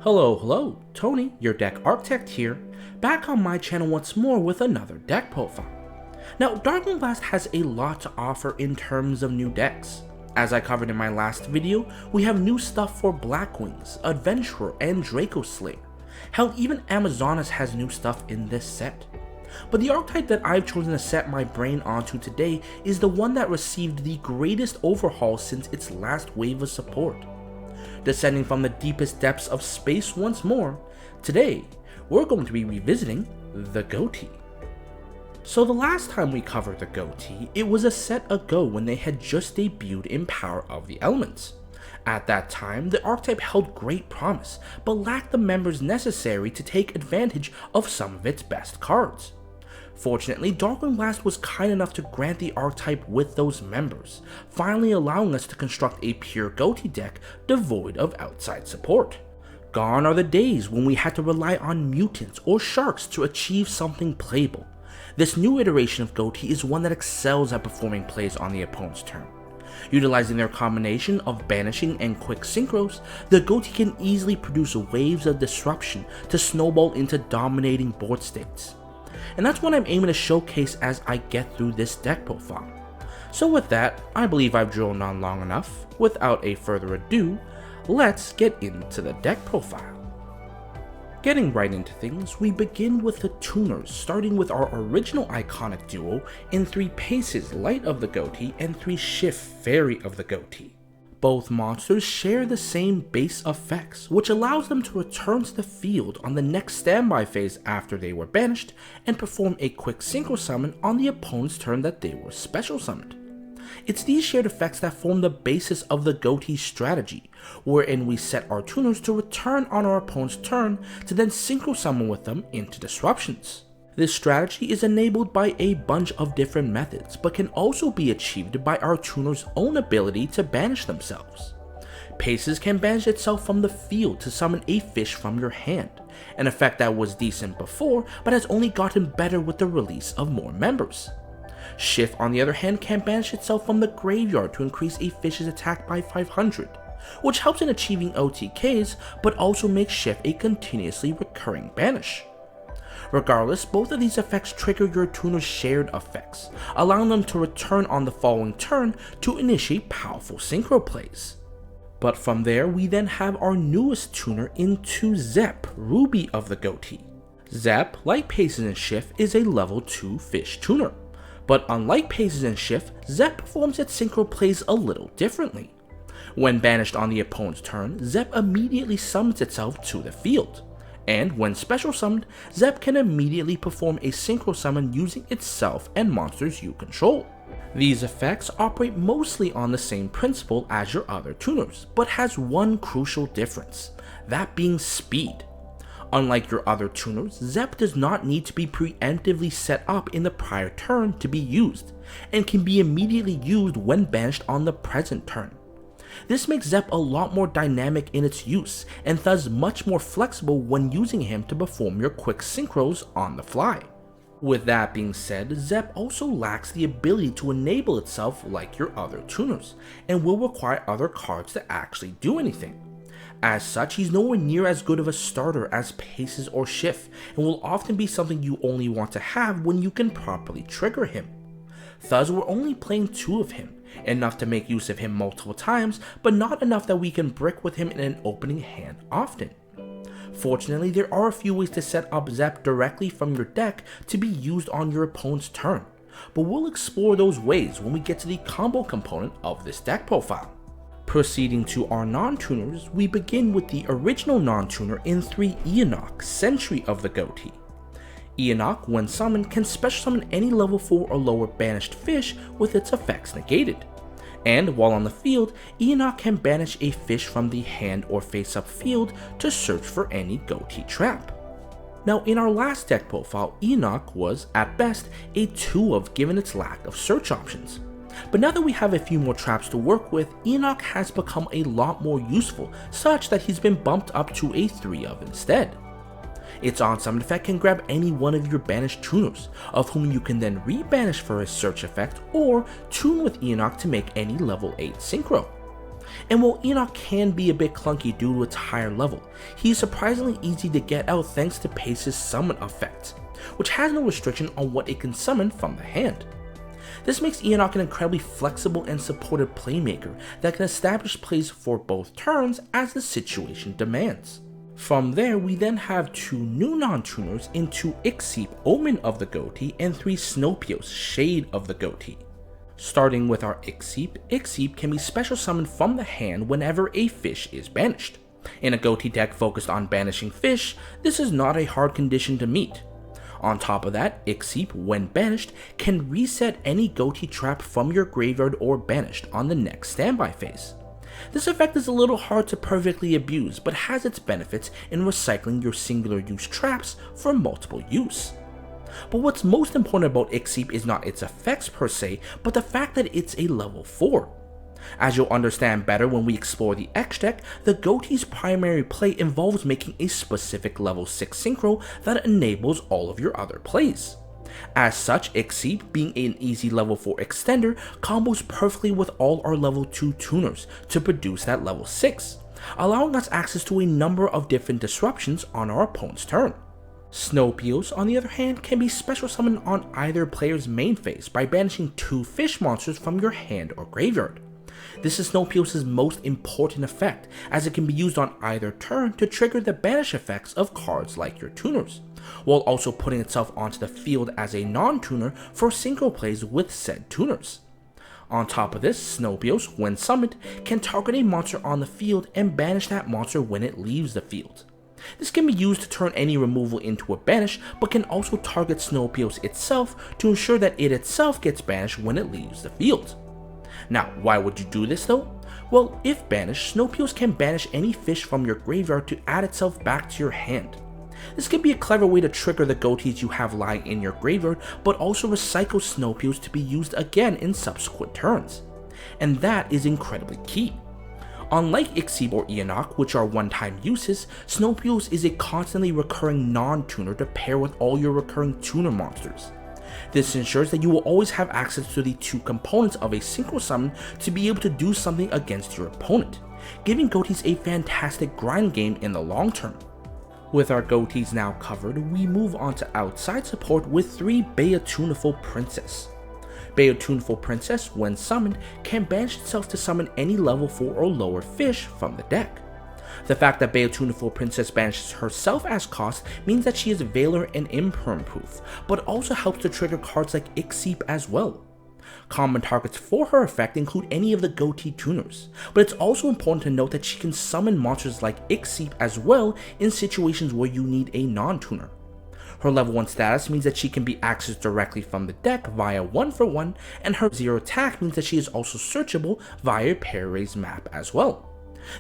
Hello, Tony, your deck architect here, back on my channel once more with another deck profile. Now, Darkwing Blast has a lot to offer in terms of new decks. As I covered in my last video, we have new stuff for Blackwings, Adventurer, and Draco Slayer. Hell, even Amazonas has new stuff in this set. But the archetype that I've chosen to set my brain onto today is the one that received the greatest overhaul since its last wave of support. Descending from the deepest depths of space once more, today we're going to be revisiting the Ghoti. So the last time we covered the Ghoti, it was a set ago when they had just debuted in Power of the Elements. At that time, the archetype held great promise, but lacked the members necessary to take advantage of some of its best cards. Fortunately, Darkwing Blast was kind enough to grant the archetype with those members, finally allowing us to construct a pure Ghoti deck devoid of outside support. Gone are the days when we had to rely on mutants or sharks to achieve something playable. This new iteration of Ghoti is one that excels at performing plays on the opponent's turn. Utilizing their combination of banishing and quick synchros, the Ghoti can easily produce waves of disruption to snowball into dominating board states. And that's what I'm aiming to showcase as I get through this deck profile. So with that, I believe I've droned on long enough. Without a further ado, let's get into the deck profile. Getting right into things, we begin with the tuners, starting with our original iconic duo in 3 Paces Light of the Ghoti and 3 Shift Fairy of the Ghoti. Both monsters share the same base effects, which allows them to return to the field on the next standby phase after they were banished and perform a quick synchro summon on the opponent's turn that they were special summoned. It's these shared effects that form the basis of the Ghoti strategy, wherein we set our tuners to return on our opponent's turn to then synchro summon with them into disruptions. This strategy is enabled by a bunch of different methods, but can also be achieved by our tuner's own ability to banish themselves. Paces can banish itself from the field to summon a fish from your hand, an effect that was decent before but has only gotten better with the release of more members. Shift, on the other hand, can banish itself from the graveyard to increase a fish's attack by 500, which helps in achieving OTKs but also makes Shift a continuously recurring banish. Regardless, both of these effects trigger your tuner's shared effects, allowing them to return on the following turn to initiate powerful synchro plays. But from there, we then have our newest tuner into Zepp, Ruby of the Ghoti. Zepp, like Paces and Shift, is a level 2 fish tuner. But unlike Paces and Shift, Zepp performs its synchro plays a little differently. When banished on the opponent's turn, Zepp immediately summons itself to the field. And when special summoned, Zepp can immediately perform a synchro summon using itself and monsters you control. These effects operate mostly on the same principle as your other tuners, but has one crucial difference, that being speed. Unlike your other tuners, Zepp does not need to be preemptively set up in the prior turn to be used, and can be immediately used when banished on the present turn. This makes Zepp a lot more dynamic in its use, and thus much more flexible when using him to perform your quick synchros on the fly. With that being said, Zepp also lacks the ability to enable itself like your other tuners, and will require other cards to actually do anything. As such, he's nowhere near as good of a starter as Paces or Shift, and will often be something you only want to have when you can properly trigger him. Thus, we're only playing 2 of him, enough to make use of him multiple times, but not enough that we can brick with him in an opening hand often. Fortunately, there are a few ways to set up Zepp directly from your deck to be used on your opponent's turn, but we'll explore those ways when we get to the combo component of this deck profile. Proceeding to our non-tuners, we begin with the original non-tuner in 3 Enoch, Sentry of the Ghoti. Enoch, when summoned, can special summon any level 4 or lower banished fish with its effects negated. And while on the field, Enoch can banish a fish from the hand or face-up field to search for any Ghoti Trap. Now, in our last deck profile, Enoch was, at best, a 2-of given its lack of search options. But now that we have a few more traps to work with, Enoch has become a lot more useful, such that he's been bumped up to a 3-of instead. Its on-summon effect can grab any one of your banished tuners, of whom you can then re-banish for his search effect, or tune with Enoch to make any level 8 synchro. And while Enoch can be a bit clunky due to its higher level, he is surprisingly easy to get out thanks to Pace's summon effect, which has no restriction on what it can summon from the hand. This makes Enoch an incredibly flexible and supportive playmaker that can establish plays for both turns as the situation demands. From there, we then have 2 new non-tuners into Ixip, Omen of the Ghoti, and 3 Snopios, Shade of the Ghoti. Starting with our Ixip, Ixip can be special summoned from the hand whenever a fish is banished. In a Ghoti deck focused on banishing fish, this is not a hard condition to meet. On top of that, Ixip, when banished, can reset any Ghoti Trap from your graveyard or banished on the next standby phase. This effect is a little hard to perfectly abuse, but has its benefits in recycling your singular use traps for multiple use. But what's most important about Ixip is not its effects per se, but the fact that it's a level 4. As you'll understand better when we explore the X deck, the Ghoti's primary play involves making a specific level 6 synchro that enables all of your other plays. As such, Ixip, being an easy level 4 extender, combos perfectly with all our level 2 tuners to produce that level 6, allowing us access to a number of different disruptions on our opponent's turn. Snopios, on the other hand, can be special summoned on either player's main phase by banishing 2 fish monsters from your hand or graveyard. This is Snopios' most important effect, as it can be used on either turn to trigger the banish effects of cards like your tuners, while also putting itself onto the field as a non-tuner for synchro plays with said tuners. On top of this, Snopios, when summoned, can target a monster on the field and banish that monster when it leaves the field. This can be used to turn any removal into a banish, but can also target Snopios itself to ensure that it itself gets banished when it leaves the field. Now, why would you do this though? Well, if banished, Snopios can banish any fish from your graveyard to add itself back to your hand. This can be a clever way to trigger the Ghotis you have lying in your graveyard, but also recycle Snopios to be used again in subsequent turns. And that is incredibly key. Unlike Ixip or Enoch, which are one-time uses, Snopios is a constantly recurring non-tuner to pair with all your recurring tuner monsters. This ensures that you will always have access to the 2 components of a synchro summon to be able to do something against your opponent, giving Ghotis a fantastic grind game in the long term. With our Ghotis now covered, we move on to outside support with 3 Beatuniful Princess. Beatuniful Princess, when summoned, can banish itself to summon any level 4 or lower fish from the deck. The fact that Beatuniful Princess banishes herself as cost means that she is Veiler and Imperm proof, but also helps to trigger cards like Ixip as well. Common targets for her effect include any of the Ghoti tuners, but it's also important to note that she can summon monsters like Ixip as well in situations where you need a non-tuner. Her level 1 status means that she can be accessed directly from the deck via 1-for-1, and her 0 attack means that she is also searchable via Parara's map as well.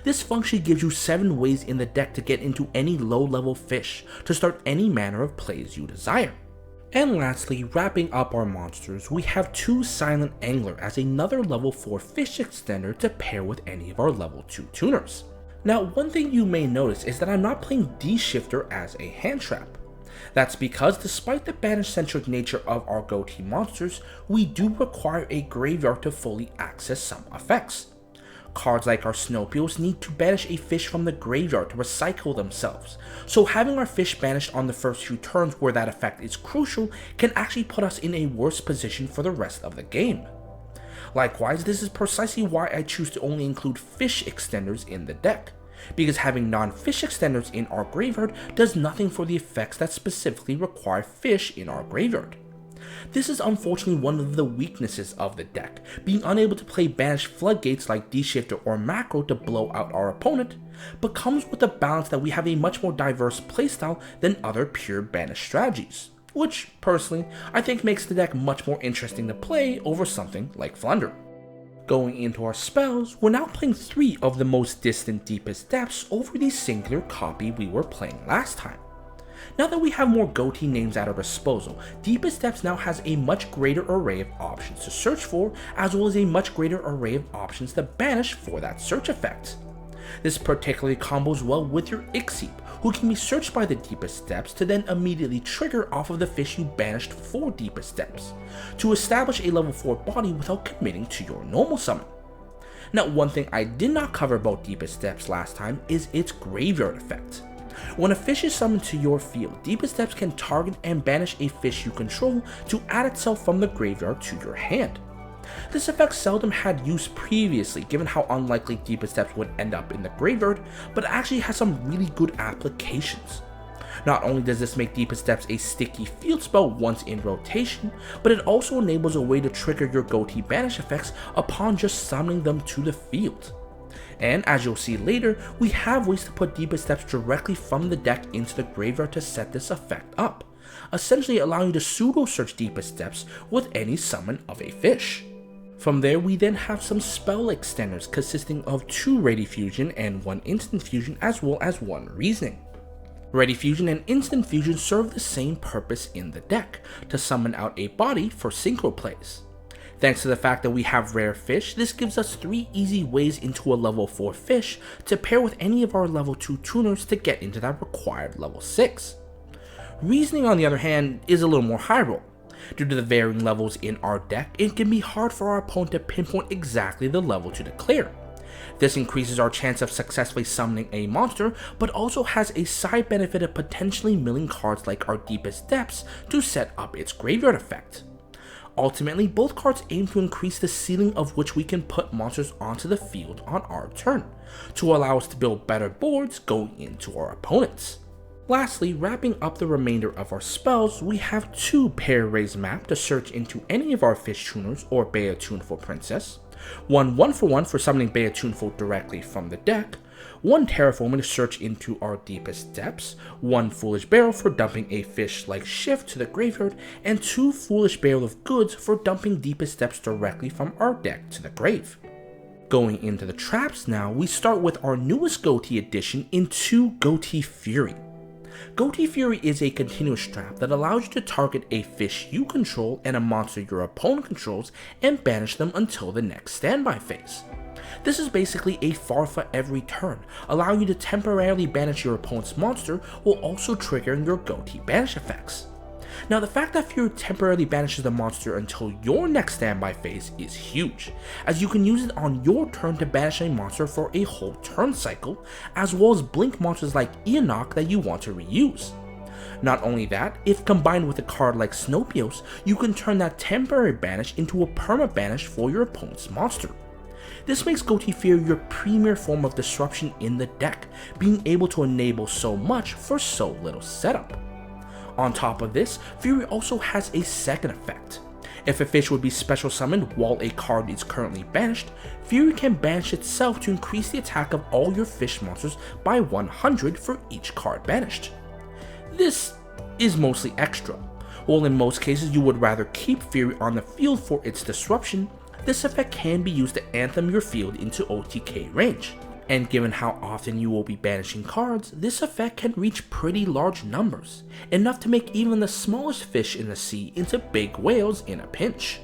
This function gives you 7 ways in the deck to get into any low level fish to start any manner of plays you desire. And lastly, wrapping up our monsters, we have 2 Silent Angler as another level 4 fish extender to pair with any of our level 2 tuners. Now, one thing you may notice is that I'm not playing D-Shifter as a hand trap. That's because despite the banish-centric nature of our Ghoti monsters, we do require a graveyard to fully access some effects. Cards like our Snopios need to banish a fish from the graveyard to recycle themselves, so having our fish banished on the first few turns where that effect is crucial can actually put us in a worse position for the rest of the game. Likewise, this is precisely why I choose to only include fish extenders in the deck, because having non-fish extenders in our graveyard does nothing for the effects that specifically require fish in our graveyard. This is unfortunately one of the weaknesses of the deck, being unable to play banished floodgates like D-Shifter or Macro to blow out our opponent, but comes with the balance that we have a much more diverse playstyle than other pure banished strategies, which, personally, I think makes the deck much more interesting to play over something like Flunder. Going into our spells, we're now playing 3 of the most distant Deepest Depths over the singular copy we were playing last time. Now that we have more Ghoti names at our disposal, Deepest Depths now has a much greater array of options to search for, as well as a much greater array of options to banish for that search effect. This particularly combos well with your Ixip, who can be searched by the Deepest Depths to then immediately trigger off of the fish you banished for Deepest Depths, to establish a level 4 body without committing to your normal summon. Now, one thing I did not cover about Deepest Depths last time is its graveyard effect. When a fish is summoned to your field, Deepest Depths can target and banish a fish you control to add itself from the graveyard to your hand. This effect seldom had use previously given how unlikely Deepest Depths would end up in the graveyard, but it actually has some really good applications. Not only does this make Deepest Depths a sticky field spell once in rotation, but it also enables a way to trigger your Ghoti banish effects upon just summoning them to the field. And as you'll see later, we have ways to put Deepest Depths directly from the deck into the graveyard to set this effect up, essentially allowing you to pseudo-search Deepest Depths with any summon of a fish. From there, we then have some spell extenders consisting of 2 Ready Fusion and 1 Instant Fusion, as well as 1 Reasoning. Ready Fusion and Instant Fusion serve the same purpose in the deck, to summon out a body for synchro plays. Thanks to the fact that we have rare fish, this gives us 3 easy ways into a level 4 fish to pair with any of our level 2 tuners to get into that required level 6. Reasoning, on the other hand, is a little more high roll. Due to the varying levels in our deck, it can be hard for our opponent to pinpoint exactly the level to declare. This increases our chance of successfully summoning a monster, but also has a side benefit of potentially milling cards like our Deepest Depths to set up its graveyard effect. Ultimately, both cards aim to increase the ceiling of which we can put monsters onto the field on our turn, to allow us to build better boards going into our opponents. Lastly, wrapping up the remainder of our spells, we have 2 Pair Raise Map to search into any of our fish tuners or Bea Tuneful Princess, 1 1-for-1 for summoning Bea Tuneful directly from the deck, 1 Terraforming to search into our Deepest Depths, 1 Foolish Barrel for dumping a fish like Shift to the graveyard, and 2 Foolish Barrel of Goods for dumping Deepest Depths directly from our deck to the grave. Going into the traps now, we start with our newest Ghoti addition in 2 Ghoti Fury. Ghoti Fury is a continuous trap that allows you to target a fish you control and a monster your opponent controls and banish them until the next standby phase. This is basically a Farfa every turn, allowing you to temporarily banish your opponent's monster while also triggering your Ghoti banish effects. Now, the fact that Fury temporarily banishes the monster until your next standby phase is huge, as you can use it on your turn to banish a monster for a whole turn cycle, as well as blink monsters like Enoch that you want to reuse. Not only that, if combined with a card like Snopios, you can turn that temporary banish into a perma banish for your opponent's monster. This makes Ghoti Fury your premier form of disruption in the deck, being able to enable so much for so little setup. On top of this, Fury also has a second effect. If a fish would be special summoned while a card is currently banished, Fury can banish itself to increase the attack of all your fish monsters by 100 for each card banished. This is mostly extra. While in most cases you would rather keep Fury on the field for its disruption, this effect can be used to anthem your field into OTK range. And given how often you will be banishing cards, this effect can reach pretty large numbers, enough to make even the smallest fish in the sea into big whales in a pinch.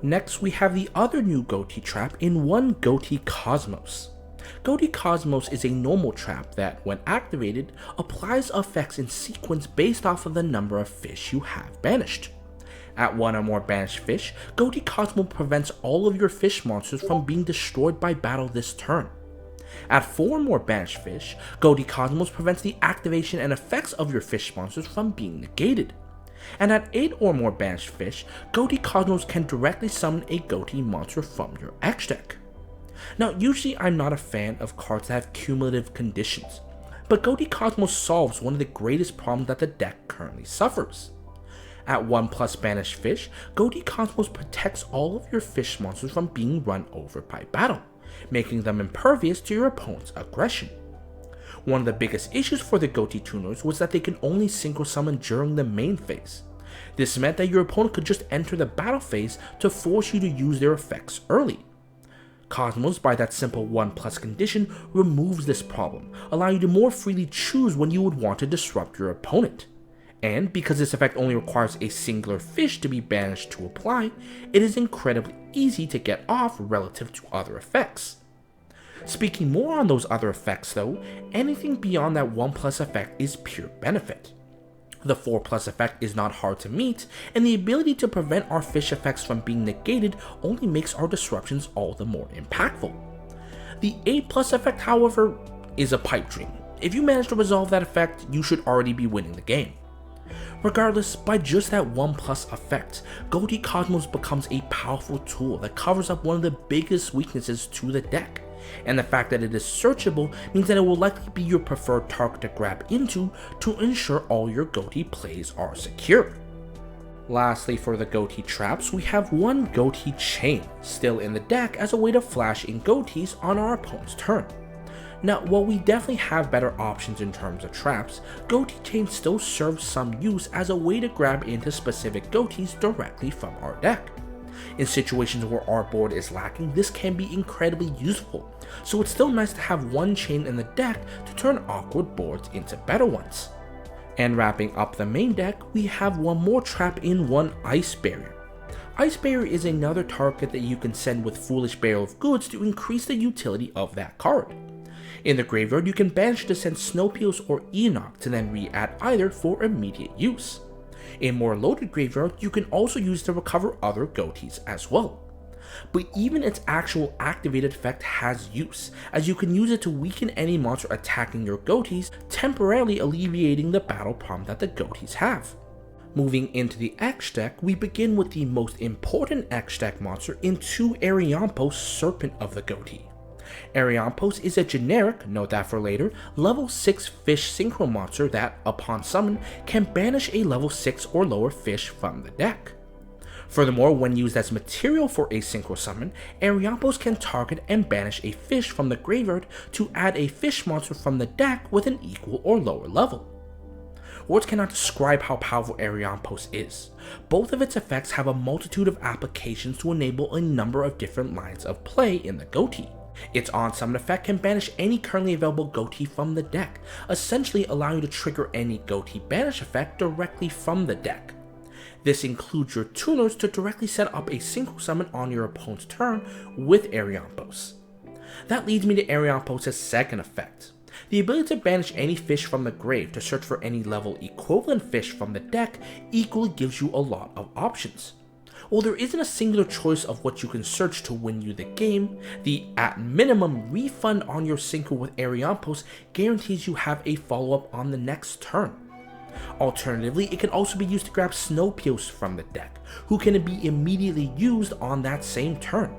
Next, we have the other new Ghoti trap in 1 Ghoti Cosmos. Ghoti Cosmos is a normal trap that, when activated, applies effects in sequence based off of the number of fish you have banished. At 1 or more banished fish, Ghoti Cosmos prevents all of your fish monsters from being destroyed by battle this turn. At 4 more banished fish, Ghoti Cosmos prevents the activation and effects of your fish monsters from being negated. And at 8 or more banished fish, Ghoti Cosmos can directly summon a Ghoti monster from your X deck. Now, usually I'm not a fan of cards that have cumulative conditions, but Ghoti Cosmos solves one of the greatest problems that the deck currently suffers. At 1+ banished fish, Ghoti Cosmos protects all of your fish monsters from being run over by battle, making them impervious to your opponent's aggression. One of the biggest issues for the Ghoti tuners was that they can only synchro summon during the main phase. This meant that your opponent could just enter the battle phase to force you to use their effects early. Cosmos, by that simple 1+ condition, removes this problem, allowing you to more freely choose when you would want to disrupt your opponent. And because this effect only requires a singular fish to be banished to apply, it is incredibly easy to get off relative to other effects. Speaking more on those other effects though, anything beyond that 1+ effect is pure benefit. The 4+ effect is not hard to meet, and the ability to prevent our fish effects from being negated only makes our disruptions all the more impactful. The 8+ effect, however, is a pipe dream. If you manage to resolve that effect, you should already be winning the game. Regardless, by just that 1+ effect, Ghoti Cosmos becomes a powerful tool that covers up one of the biggest weaknesses to the deck, and the fact that it is searchable means that it will likely be your preferred target to grab into to ensure all your Ghoti plays are secure. Lastly, for the Ghoti traps, we have one Ghoti chain still in the deck as a way to flash in Ghotis on our opponent's turn. Now, while we definitely have better options in terms of traps, Ghoti chain still serves some use as a way to grab into specific Ghotis directly from our deck. In situations where our board is lacking, this can be incredibly useful, so it's still nice to have one chain in the deck to turn awkward boards into better ones. And wrapping up the main deck, we have one more trap in one Ice Barrier. Ice Barrier is another target that you can send with Foolish Barrel of Goods to increase the utility of that card. In the graveyard, you can banish to send Snowpeels or Enoch to then re-add either for immediate use. In more loaded graveyard, you can also use to recover other Ghotis as well. But even its actual activated effect has use, as you can use it to weaken any monster attacking your Ghotis, temporarily alleviating the battle problem that the Ghotis have. Moving into the X deck, we begin with the most important X deck monster in 2 Ariampos, Serpent of the Ghoti. Ariampos is a generic, note that for later, level 6 fish synchro monster that, upon summon, can banish a level 6 or lower fish from the deck. Furthermore, when used as material for a synchro summon, Ariampos can target and banish a fish from the graveyard to add a fish monster from the deck with an equal or lower level. Words cannot describe how powerful Ariampos is. Both of its effects have a multitude of applications to enable a number of different lines of play in the Ghoti. Its on-summon effect can banish any currently available Ghoti from the deck, essentially allowing you to trigger any Ghoti banish effect directly from the deck. This includes your tuners to directly set up a synchro summon on your opponent's turn with Ariampos. That leads me to Ariampos' second effect. The ability to banish any fish from the grave to search for any level equivalent fish from the deck equally gives you a lot of options. While there isn't a singular choice of what you can search to win you the game, the at minimum refund on your synchro with Ariampos guarantees you have a follow-up on the next turn. Alternatively, it can also be used to grab Snowpeels from the deck, who can be immediately used on that same turn.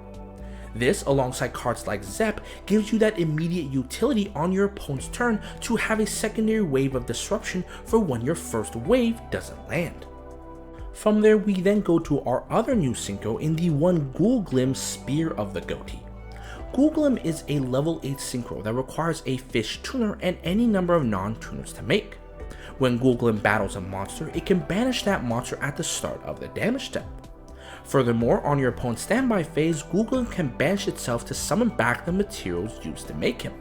This, alongside cards like Zepp, gives you that immediate utility on your opponent's turn to have a secondary wave of disruption for when your first wave doesn't land. From there, we then go to our other new synchro in the one Googlem Spear of the Ghoti. Googlem is a level 8 synchro that requires a fish tuner and any number of non-tuners to make. When Googlem battles a monster, it can banish that monster at the start of the damage step. Furthermore, on your opponent's standby phase, Googlem can banish itself to summon back the materials used to make him.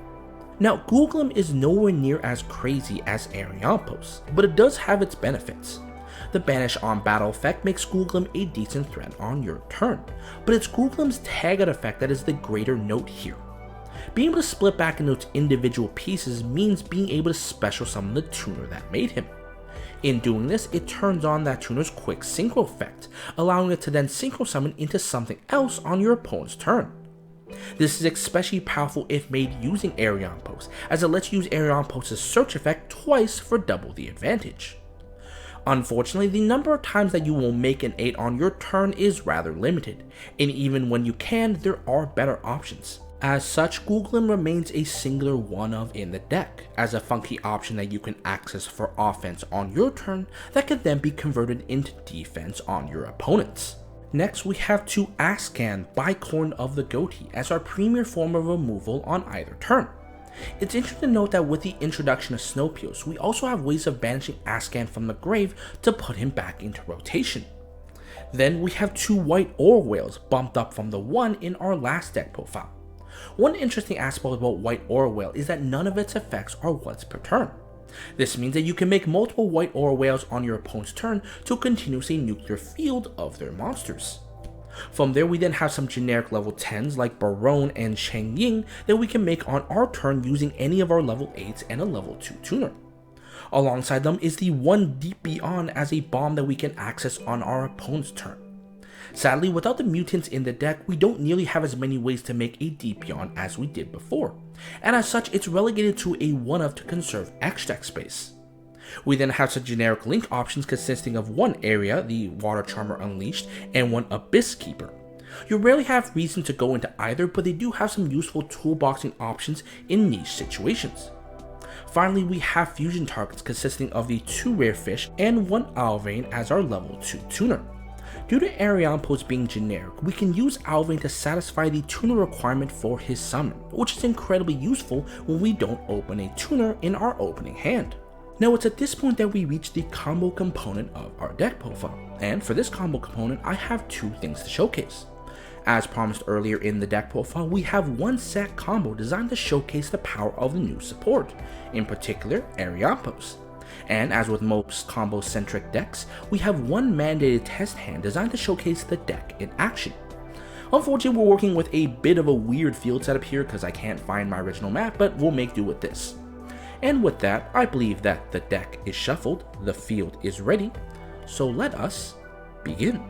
Now, Googlem is nowhere near as crazy as Ariampos, but it does have its benefits. The banish on battle effect makes Googlem a decent threat on your turn, but it's Googlem's tag out effect that is the greater note here. Being able to split back into its individual pieces means being able to special summon the tuner that made him. In doing this, it turns on that tuner's quick synchro effect, allowing it to then synchro summon into something else on your opponent's turn. This is especially powerful if made using Ariampos, as it lets you use Ariampos' search effect twice for double the advantage. Unfortunately, the number of times that you will make an 8 on your turn is rather limited, and even when you can, there are better options. As such, Googlem remains a singular one of in the deck, as a funky option that you can access for offense on your turn that can then be converted into defense on your opponents. Next, we have 2 Ascan Bicorn of the Ghoti as our premier form of removal on either turn. It's interesting to note that with the introduction of Snowpeels, we also have ways of banishing Ascan from the grave to put him back into rotation. Then we have 2 White Ore Whales bumped up from the 1 in our last deck profile. One interesting aspect about White Ore Whale is that none of its effects are once per turn. This means that you can make multiple White Ore Whales on your opponent's turn to continuously nuke their field of their monsters. From there, we then have some generic level 10s like Barone and Cheng Ying that we can make on our turn using any of our level 8s and a level 2 tuner. Alongside them is the one Deep Beyond as a bomb that we can access on our opponent's turn. Sadly, without the mutants in the deck, we don't nearly have as many ways to make a deep yawn as we did before, and as such it's relegated to a one-of to conserve X-deck space. We then have some generic link options consisting of one Area, the Water Charmer Unleashed, and one Abyss Keeper. You rarely have reason to go into either, but they do have some useful toolboxing options in niche situations. Finally, we have fusion targets consisting of the 2 rare fish and 1 Alvain as our level 2 tuner. Due to Ariampos being generic, we can use Alvain to satisfy the tuner requirement for his summon, which is incredibly useful when we don't open a tuner in our opening hand. Now it's at this point that we reach the combo component of our deck profile, and for this combo component I have 2 things to showcase. As promised earlier in the deck profile, we have one set combo designed to showcase the power of the new support, in particular Ariampos. And as with most combo-centric decks, we have one mandated test hand designed to showcase the deck in action. Unfortunately, we're working with a bit of a weird field setup here because I can't find my original map, but we'll make do with this. And with that, I believe that the deck is shuffled, the field is ready, so let us begin.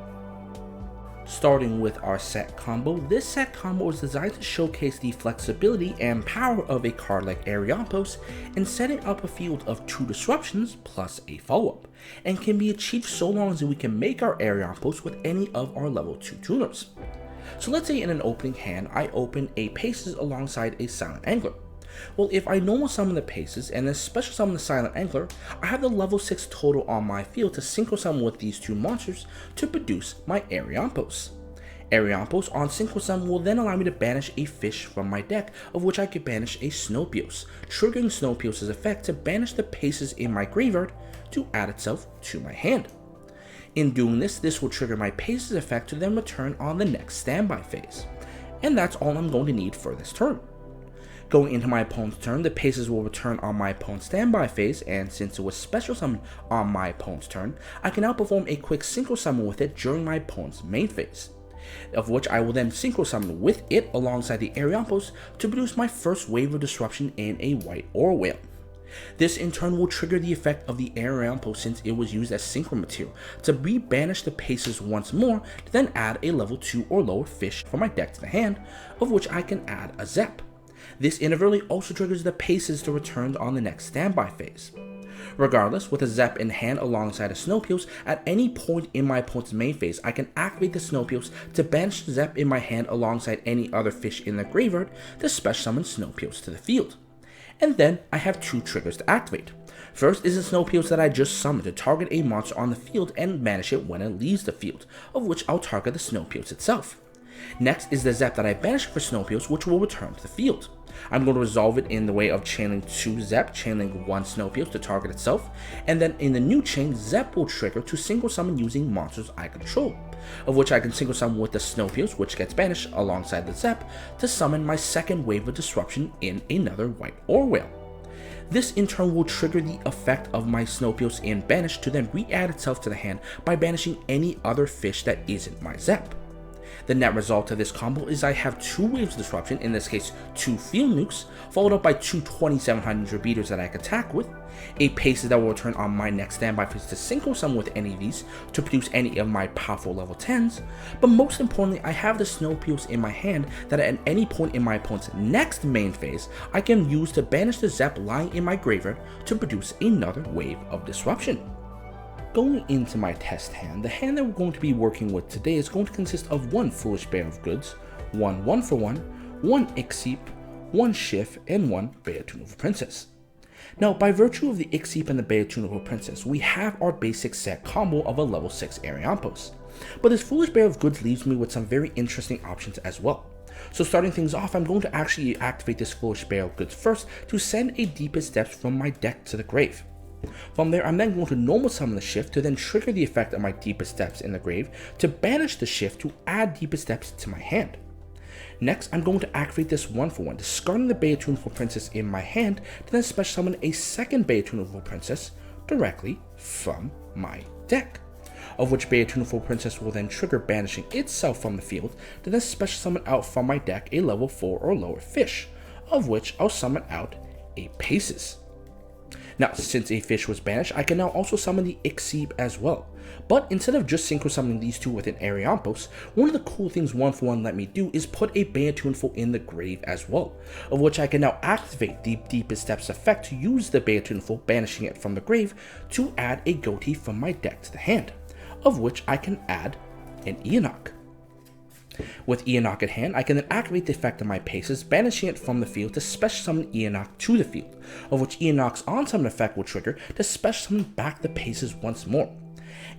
Starting with our set combo, this set combo is designed to showcase the flexibility and power of a card like Ariampos in setting up a field of 2 disruptions plus a follow-up, and can be achieved so long as we can make our Ariampos with any of our level 2 tuners. So let's say in an opening hand, I open a Paces alongside a Silent Angler. Well, if I normal summon the Paces and then special summon the Silent Angler, I have the level 6 total on my field to synchro summon with these 2 monsters to produce my Ariampos. Ariampos on synchro summon will then allow me to banish a fish from my deck, of which I could banish a Snowpios, triggering Snowpios' effect to banish the Paces in my graveyard to add itself to my hand. In doing this, this will trigger my Paces effect to then return on the next standby phase. And that's all I'm going to need for this turn. Going into my opponent's turn, the Paces will return on my opponent's standby phase, and since it was special summoned on my opponent's turn, I can now perform a quick synchro summon with it during my opponent's main phase, of which I will then synchro summon with it alongside the Ariampos to produce my first wave of disruption in a white Aura Whale. This in turn will trigger the effect of the Ariampos since it was used as synchro material to re-banish the Paces once more to then add a level 2 or lower fish from my deck to the hand, of which I can add a Zepp. This inadvertently also triggers the Paces to return on the next standby phase. Regardless, with a Zepp in hand alongside a Snowpios, at any point in my opponent's main phase, I can activate the Snowpios to banish the Zepp in my hand alongside any other fish in the graveyard to special summon Snowpios to the field. And then I have 2 triggers to activate. First is the Snowpios that I just summoned to target a monster on the field and banish it when it leaves the field, of which I'll target the Snowpios itself. Next is the Zepp that I banished for Snowpios, which will return to the field. I'm going to resolve it in the way of channeling 2 Zepp, channeling 1 Snowpios to target itself, and then in the new chain, Zepp will trigger to single summon using monsters I control, of which I can single summon with the Snowpios, which gets banished alongside the Zepp, to summon my second wave of disruption in another white Aura Whale. This in turn will trigger the effect of my Snowpios in banish to then re-add itself to the hand by banishing any other fish that isn't my Zepp. The net result of this combo is I have 2 waves of disruption, in this case 2 field nukes, followed up by 2 2700 beaters that I can attack with, a Paces that will return on my next standby phase to synchro summon with any of these to produce any of my powerful level 10s, but most importantly I have the Snowpios in my hand that at any point in my opponent's next main phase I can use to banish the Zepp lying in my graveyard to produce another wave of disruption. Going into my test hand, the hand that we're going to be working with today is going to consist of 1 Foolish Bear of Goods, 1 1-for-1, 1 Ixip, 1 Shift, and 1 Beatunova Princess. Now, by virtue of the Ixip and the Beatunova Princess, we have our basic set combo of a level 6 Ariampos. But this Foolish Bear of Goods leaves me with some very interesting options as well. So starting things off, I'm going to actually activate this Foolish Bear of Goods first to send a Deepest Depths from my deck to the grave. From there, I'm then going to normal summon the Shift to then trigger the effect of my Deepest Depths in the grave to banish the Shift to add Deepest Depths to my hand. Next, I'm going to activate this 1-for-1, discarding the Beatunova Princess in my hand to then special summon a second Beatunova Princess directly from my deck, of which Beatunova Princess will then trigger banishing itself from the field to then special summon out from my deck a level 4 or lower fish, of which I'll summon out a Paces. Now, since a fish was banished, I can now also summon the Ixip as well. But instead of just synchro summoning these two with an Ariampos, one of the cool things 1-for-1 let me do is put a Bantuneful in the grave as well, of which I can now activate the Deepest Depths effect to use the Bantuneful, banishing it from the grave, to add a Ghoti from my deck to the hand, of which I can add an Enoch. With Enoch at hand, I can then activate the effect of my Paces, banishing it from the field to special summon Enoch to the field, of which Enoch's on-summon effect will trigger to special summon back the Paces once more.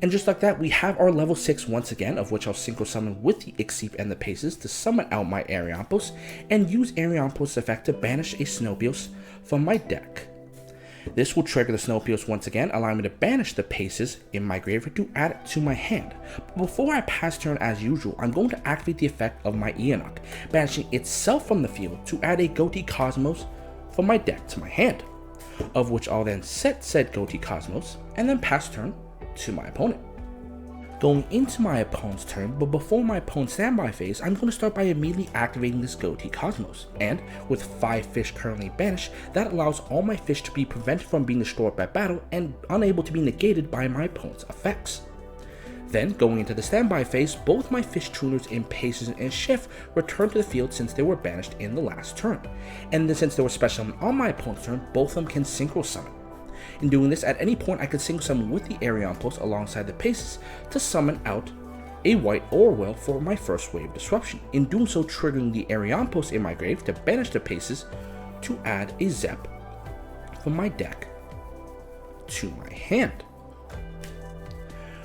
And just like that, we have our level 6 once again, of which I'll synchro summon with the Ixip and the Paces to summon out my Ariampos, and use Ariampos' effect to banish a Snowpios from my deck. This will trigger the Snowpios once again, allowing me to banish the Paces in my graveyard to add it to my hand. But before I pass turn as usual, I'm going to activate the effect of my Enoch, banishing itself from the field to add a Ghoti Cosmos from my deck to my hand, of which I'll then set said Ghoti Cosmos and then pass turn to my opponent. Going into my opponent's turn, but before my opponent's standby phase, I'm going to start by immediately activating this Ghoti Cosmos, and with 5 fish currently banished, that allows all my fish to be prevented from being destroyed by battle and unable to be negated by my opponent's effects. Then, going into the standby phase, both my fish tuners in Paces and Shift return to the field since they were banished in the last turn, and then since they were special summoned on my opponent's turn, both of them can synchro summon. In doing this, at any point I could synchro summon with the Ariampos alongside the Paces to summon out a white or whale for my first wave disruption, in doing so triggering the Ariampos in my grave to banish the Paces to add a Zepp from my deck to my hand.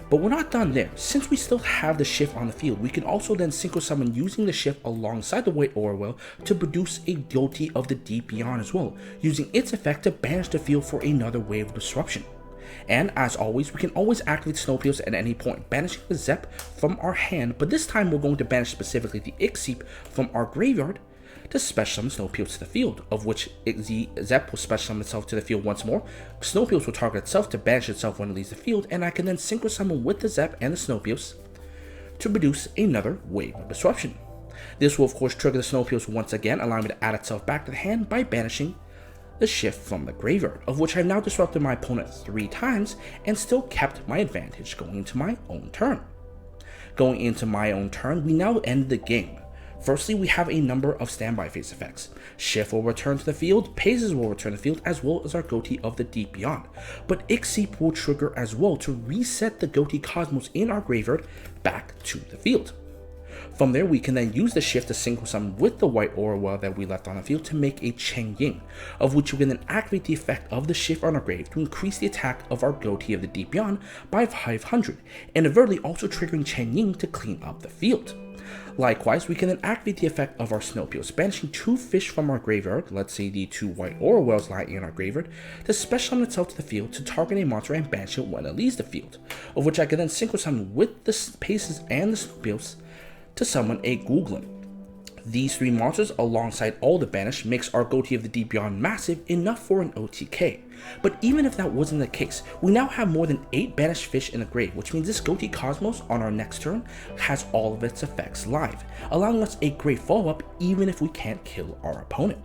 But we're not done there. Since we still have the Shift on the field, we can also then synchro summon using the Shift alongside the White Orwell to produce a Ghoti of the Deep Beyond as well, using its effect to banish the field for another wave of disruption. And as always, we can always activate Snowpios at any point, banishing the Zepp from our hand, but this time we're going to banish specifically the Ixip from our graveyard to special summon Snowpios to the field, of which the Zepp will special summon itself to the field once more. Snowpios will target itself to banish itself when it leaves the field, and I can then synchro summon with the Zepp and the Snowpios to produce another wave of disruption. This will of course trigger the Snowpios once again, allowing me to add itself back to the hand by banishing the Shift from the graveyard, of which I've now disrupted my opponent 3 times and still kept my advantage going into my own turn. Going into my own turn, we now end the game. Firstly, we have a number of standby phase effects. Shift will return to the field, Paces will return to the field, as well as our Ghoti of the Deep Beyond. But Ixip will trigger as well to reset the Ghoti Cosmos in our graveyard back to the field. From there, we can then use the Shift to synchro summon with the White Orwell that we left on the field to make a Cheng Ying, of which we can then activate the effect of the Shift on our grave to increase the attack of our Ghoti of the Deep Beyond by 500, and overtly also triggering Cheng Ying to clean up the field. Likewise, we can then activate the effect of our Snowpios, banishing 2 fish from our graveyard, let's say the 2 White Orwells lying in our graveyard, to special summon itself to the field to target a monster and banish it when it leaves the field, of which I can then synchro summon with the Paces and the Snowpios to summon a Googlem. These 3 monsters alongside all the banished makes our Ghoti of the Deep Beyond massive enough for an OTK. But even if that wasn't the case, we now have more than 8 banished fish in the grave, which means this Ghoti Cosmos on our next turn has all of its effects live, allowing us a great follow-up even if we can't kill our opponent.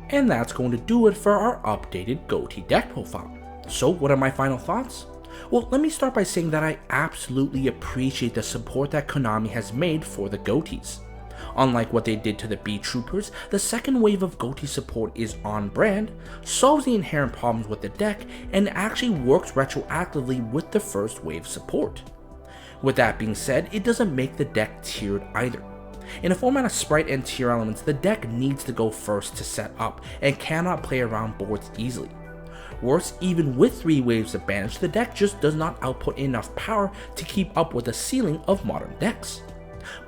And that's going to do it for our updated Ghoti deck profile. So what are my final thoughts? Well, let me start by saying that I absolutely appreciate the support that Konami has made for the Ghotis. Unlike what they did to the B Troopers, the second wave of Ghoti support is on brand, solves the inherent problems with the deck, and actually works retroactively with the first wave support. With that being said, it doesn't make the deck tiered either. In a format of sprite and tier elements, the deck needs to go first to set up, and cannot play around boards easily. Worse, even with 3 waves of banish, the deck just does not output enough power to keep up with the ceiling of modern decks.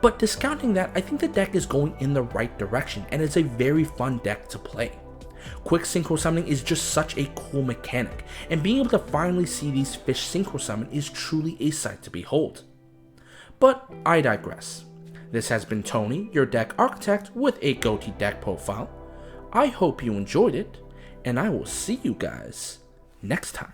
But discounting that, I think the deck is going in the right direction and it's a very fun deck to play. Quick synchro summoning is just such a cool mechanic, and being able to finally see these fish synchro summon is truly a sight to behold. But I digress. This has been Tony, your deck architect with a Ghoti deck profile. I hope you enjoyed it, and I will see you guys next time.